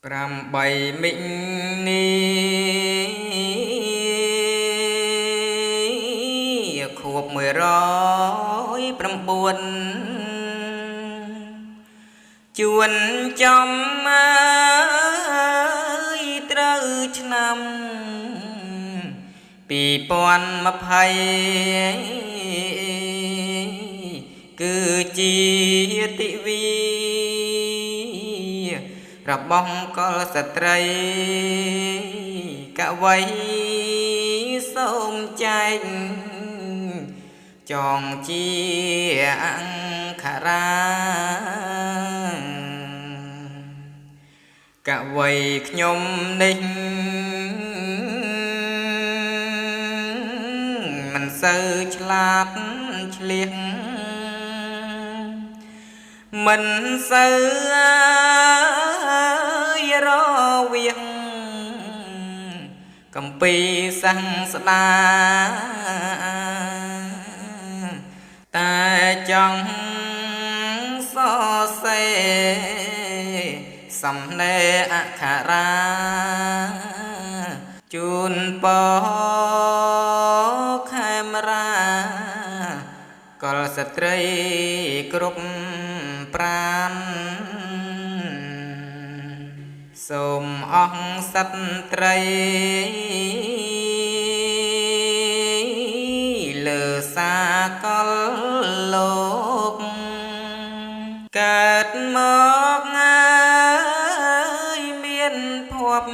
8មិញខួប109ជួនចំត្រូវឆ្នាំ2020គឺជាទិវារបស់កុលស្ត្រីកវីសូមចែកចងជាអង្គរាកវីខ្ញុំនេះមិនសូវឆ្លាតឆ្លៀសមិនសូវរវាងកំពីសាស្តាតែចង់សរសេរសំណេរអក្ខរាជូនពរខេមរាកុលស្ត្រីគ្រប់ប្រាណសូមអស់សត្រីលើសាកលលោកកើតមកមានភព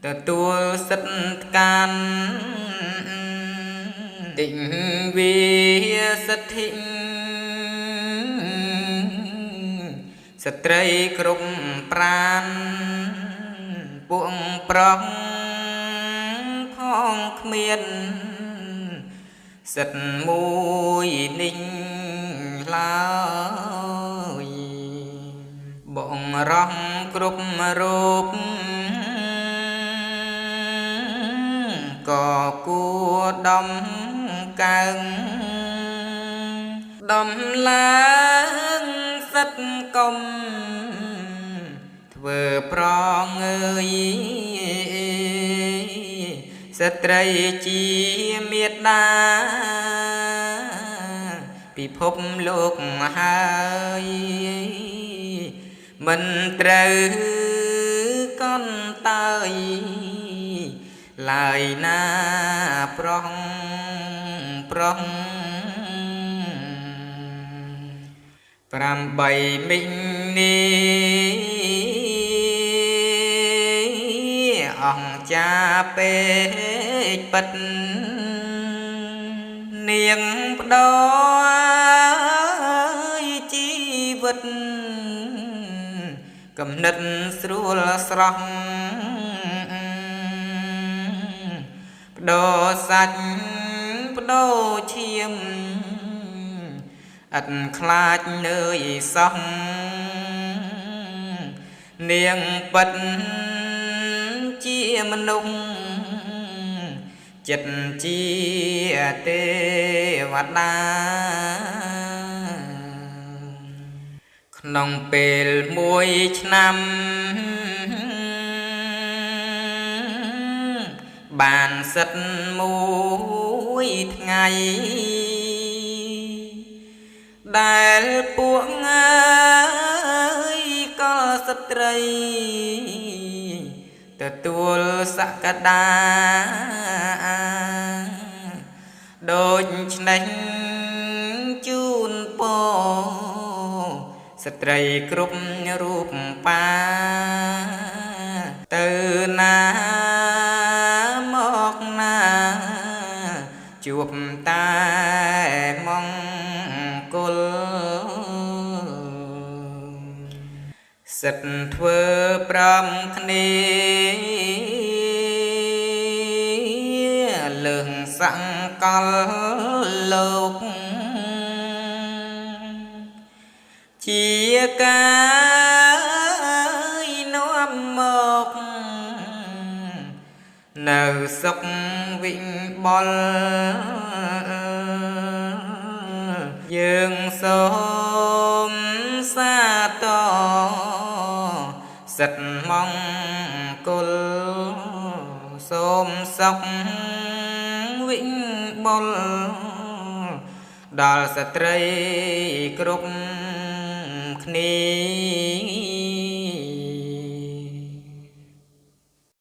ទទួលសិទ្ធិការទិញវាសិទ្ធិស្ត្រីគ្រប់ប្រាណពួកប្រុសផងគ្មានសិទ្ធិមួយនេះឡើយបងរំគ្រប់រូបក៏គួរដំកើងដំឡើងសិទ្ធិកុំធ្វើប្រងើយស្ត្រីជាមេត្តាពិភពលោកហើយមិនត្រូវកន្តើយឡើយណាប្រុស8មិញអង្គចាពេកពិតនាងផ្ដោជីវិតកំណត់ស្រួលស្រស់ផ្ដោសាច់ផ្ដោឈាមអត់ខ្លាចនើយសោះនាងពិតជាមនុស្សចិត្តជាទេវតាក្នុងពេលមួយឆ្នាំបានសិទ្ធមួយថ្ងៃដែលពួកកុលស្ត្រីទទួលសក្តាដូចឆ្នេះជូនពរស្ត្រីគ្រប់រូបបាទៅណាមកណាជួបតែមង្គលសិទ្ធធ្វើប្រំគ្នាលើងសង្កលលោកជាកាយនាំមកនៅសុខវិបលយើងសូមសាទរ សិទ្ធមង្គលសូមសុខវិបុលដល់ស្ត្រីគ្រប់គ្នា